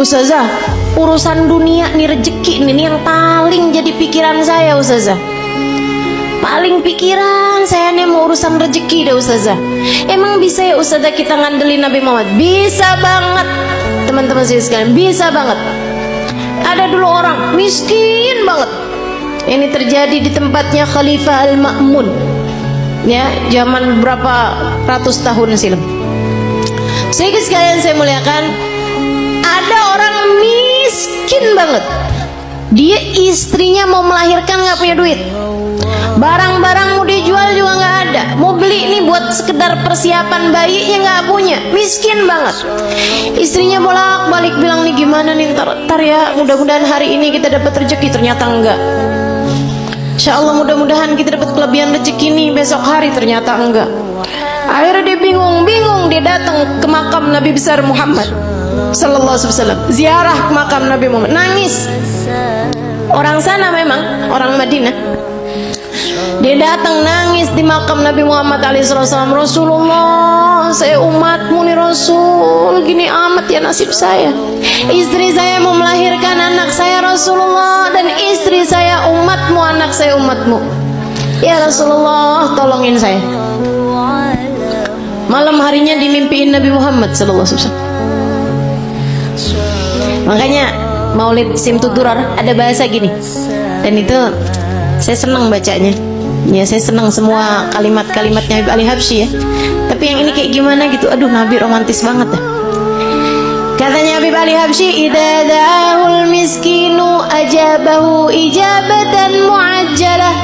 Ustazah, urusan dunia nih, rezeki nih yang paling jadi pikiran saya Ustazah. Paling pikiran saya nih mau urusan rezeki deh Ustazah. Emang bisa ya Ustazah kita ngandelin Nabi Muhammad? Bisa banget teman-teman saya sekalian, bisa banget. Ada dulu orang miskin banget. Ini terjadi di tempatnya Khalifah Al-Ma'mun, ya, zaman berapa ratus tahun silam. Sedikit sekalian saya muliakan, ada orang miskin banget. Dia istrinya mau melahirkan nggak punya duit, barang-barang mau dijual juga nggak ada, mau beli nih buat sekedar persiapan bayinya nggak punya, miskin banget. Istrinya bolak-balik bilang nih gimana nih ntar ya, mudah-mudahan hari ini kita dapat rezeki, ternyata enggak. Insya Allah mudah-mudahan kita dapat kelebihan rezeki nih besok hari, ternyata enggak. Akhirnya dia bingung, dia datang ke makam Nabi besar Muhammad Sallallahu Alaihi Wasallam, ziarah ke makam Nabi Muhammad, nangis. Orang sana memang, orang Madinah. Dia datang nangis di makam Nabi Muhammad SAW. Rasulullah, saya umatmu nih Rasul, gini amat ya nasib saya. Istri saya mau melahirkan anak saya Rasulullah, dan istri saya umatmu, anak saya umatmu. Ya Rasulullah, tolongin saya. Malam harinya dimimpiin Nabi Muhammad SAW. Makanya Maulid Simtudurar ada bahasa gini, dan itu saya senang bacanya. Ya, saya senang semua kalimat-kalimatnya Habib Ali Habsyi ya. Tapi yang ini kayak gimana gitu, aduh Nabi romantis banget dah. Katanya Habib Ali Habsyi, idza da'ahul miskinu ajabahu ijabatan muajjalah.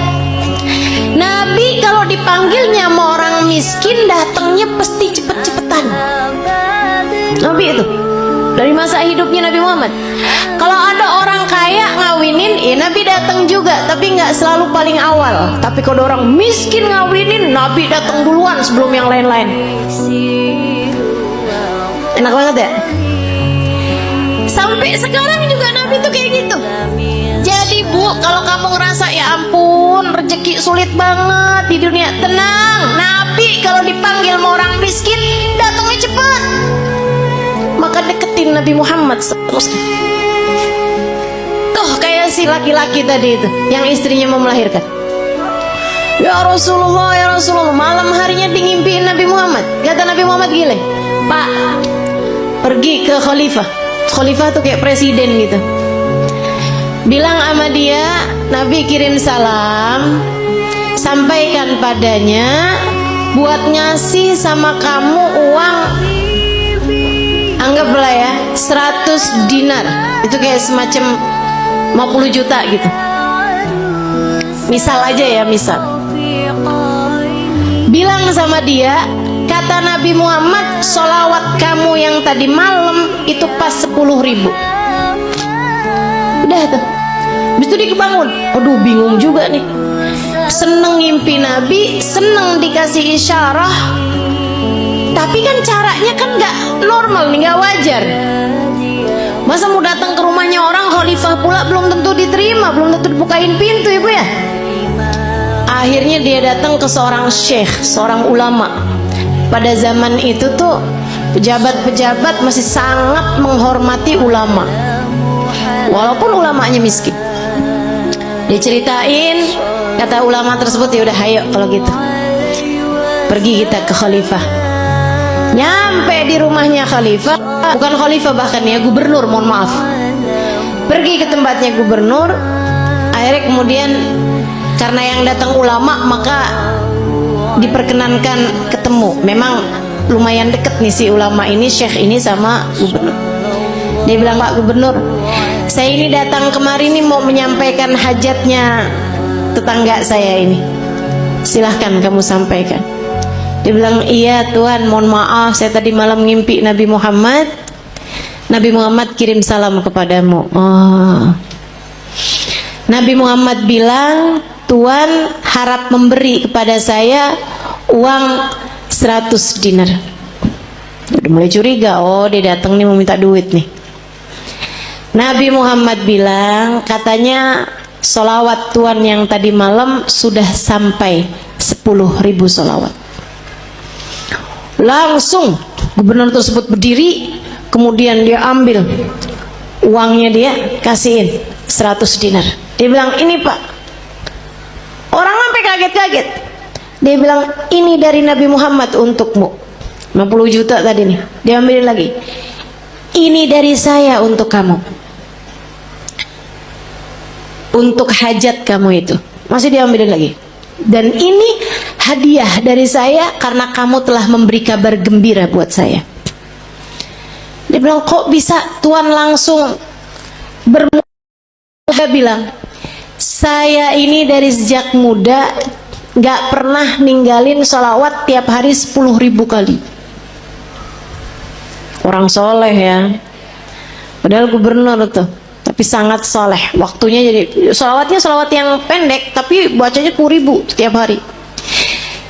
Nabi kalau dipanggilnya sama orang miskin datangnya pasti cepet-cepetan. Nabi itu dari masa hidupnya Nabi Muhammad. Kalau ada orang kaya ngawinin, ya Nabi datang juga, tapi nggak selalu paling awal. Tapi kalau orang miskin ngawinin, Nabi datang duluan sebelum yang lain-lain. Enak banget ya. Sampai sekarang juga Nabi tuh kayak gitu. Jadi Bu, kalau kamu ngerasa ya ampun rezeki sulit banget di dunia, tenang. Nabi kalau dipanggil sama orang miskin datangnya cepat. Maka deketin Nabi Muhammad terus. Tuh kayak si laki-laki tadi itu yang istrinya mau melahirkan. Ya Rasulullah, malam harinya ngimpiin Nabi Muhammad. Kata Nabi Muhammad gile, Pak, pergi ke khalifah. Khalifah tuh kayak presiden gitu. Bilang sama dia, Nabi kirim salam, sampaikan padanya buat ngasih sama kamu uang, anggaplah ya 100 dinar. Itu kayak semacam 50 juta gitu. Misal aja ya, misal. Bilang sama dia, kata Nabi Muhammad, sholawat kamu yang tadi malam itu pas 10.000. Udah tuh. Habis itu dia kebangun. Aduh bingung juga nih. Seneng ngimpi Nabi, seneng dikasih isyarah. Tapi kan caranya kan gak normal nih, gak wajar. Masa mau datang ke rumahnya orang khalifah pula belum tentu diterima, belum tentu dibukain pintu ibu ya. Akhirnya dia datang ke seorang syekh, seorang ulama. Pada zaman itu tuh pejabat-pejabat masih sangat menghormati ulama, walaupun ulamanya miskin. Diceritain, kata ulama tersebut, ya udah ayo kalau gitu pergi kita ke khalifah. Nyampe di rumahnya khalifah, bukan khalifah bahkan ya, gubernur, mohon maaf. Pergi ke tempatnya gubernur. Akhirnya kemudian karena yang datang ulama, maka diperkenankan ketemu. Memang lumayan deket nih si ulama ini, syekh ini sama gubernur. Dia bilang, Pak Gubernur, saya ini datang kemari nih mau menyampaikan hajatnya tetangga saya ini. Silahkan kamu sampaikan. Dia bilang, iya Tuhan, mohon maaf, saya tadi malam ngimpi Nabi Muhammad. Nabi Muhammad kirim salam kepadamu. Oh. Nabi Muhammad bilang, Tuhan harap memberi kepada saya uang 100 dinar. Udah mulai curiga, oh dia datang nih mau minta duit nih. Nabi Muhammad bilang, katanya sholawat Tuhan yang tadi malam sudah sampai 10.000 sholawat. Langsung gubernur tersebut berdiri, kemudian dia ambil uangnya dia, kasihin 100 dinar. Dia bilang, ini Pak. Orang sampai kaget-kaget. Dia bilang, ini dari Nabi Muhammad untukmu. 50 juta tadi nih. Dia ambil lagi. Ini dari saya untuk kamu. Untuk hajat kamu itu. Masih dia ambil lagi. Dan ini hadiah dari saya karena kamu telah memberi kabar gembira buat saya. Dia bilang, kok bisa Tuhan langsung Dia bilang, saya ini dari sejak muda gak pernah ninggalin sholawat tiap hari 10.000 kali. Orang soleh ya, padahal gubernur tuh, tapi sangat soleh. Waktunya jadi sholawatnya sholawat yang pendek, tapi bacanya 10.000 tiap hari.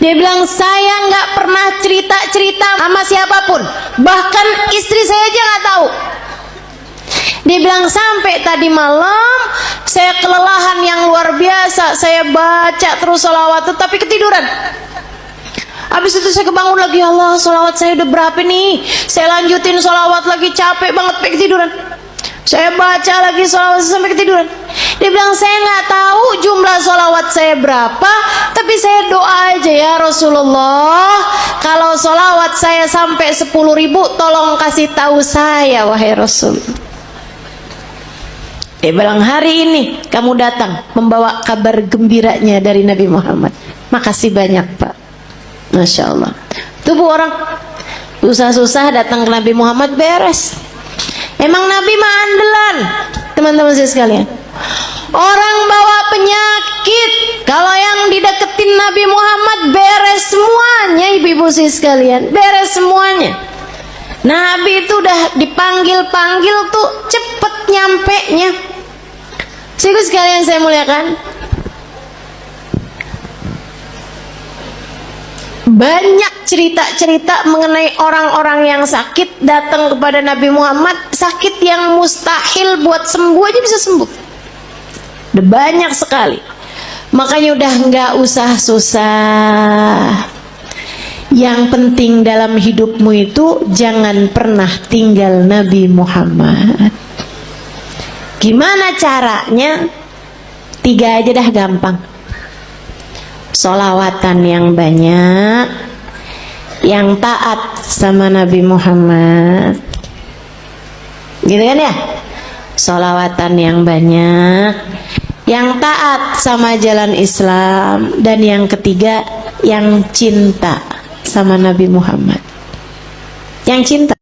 Dia bilang, saya nggak pernah cerita-cerita sama siapapun, bahkan istri saya aja nggak tahu. Dia bilang, sampai tadi malam saya kelelahan yang luar biasa, saya baca terus sholawat tapi ketiduran. Habis itu saya kebangun lagi, Allah, sholawat saya udah berapa nih? Saya lanjutin sholawat lagi, capek banget, sampai ketiduran. Saya baca lagi sholawat sampai ketiduran. Dia bilang, saya nggak tahu jumlah sholawat saya berapa, tapi saya doa aja, ya Rasulullah, kalau sholawat saya sampai 10.000, tolong kasih tahu saya, wahai Rasul. Dia bilang, hari ini kamu datang membawa kabar gembiranya dari Nabi Muhammad. Makasih banyak Pak. Masya Allah. Tubuh orang susah-susah datang ke Nabi Muhammad beres. Emang Nabi mah andalan, teman-teman saya sekalian. Orang bawa penyakit, kalau yang dideketin Nabi Muhammad beres semuanya, ibu-ibu saya sekalian, beres semuanya. Nabi itu udah dipanggil-panggil tuh cepet nyampe nya. Ibu sekalian saya muliakan, banyak cerita-cerita mengenai orang-orang yang sakit datang kepada Nabi Muhammad, sakit yang mustahil buat sembuh aja bisa sembuh. Udah banyak sekali. Makanya udah nggak usah susah. Yang penting dalam hidupmu itu jangan pernah tinggal Nabi Muhammad. Gimana caranya? 3 aja dah, gampang. Sholawatan yang banyak, yang taat sama Nabi Muhammad, gitu kan ya? Sholawatan yang banyak, yang taat sama jalan Islam, dan yang ketiga yang cinta sama Nabi Muhammad. Yang cinta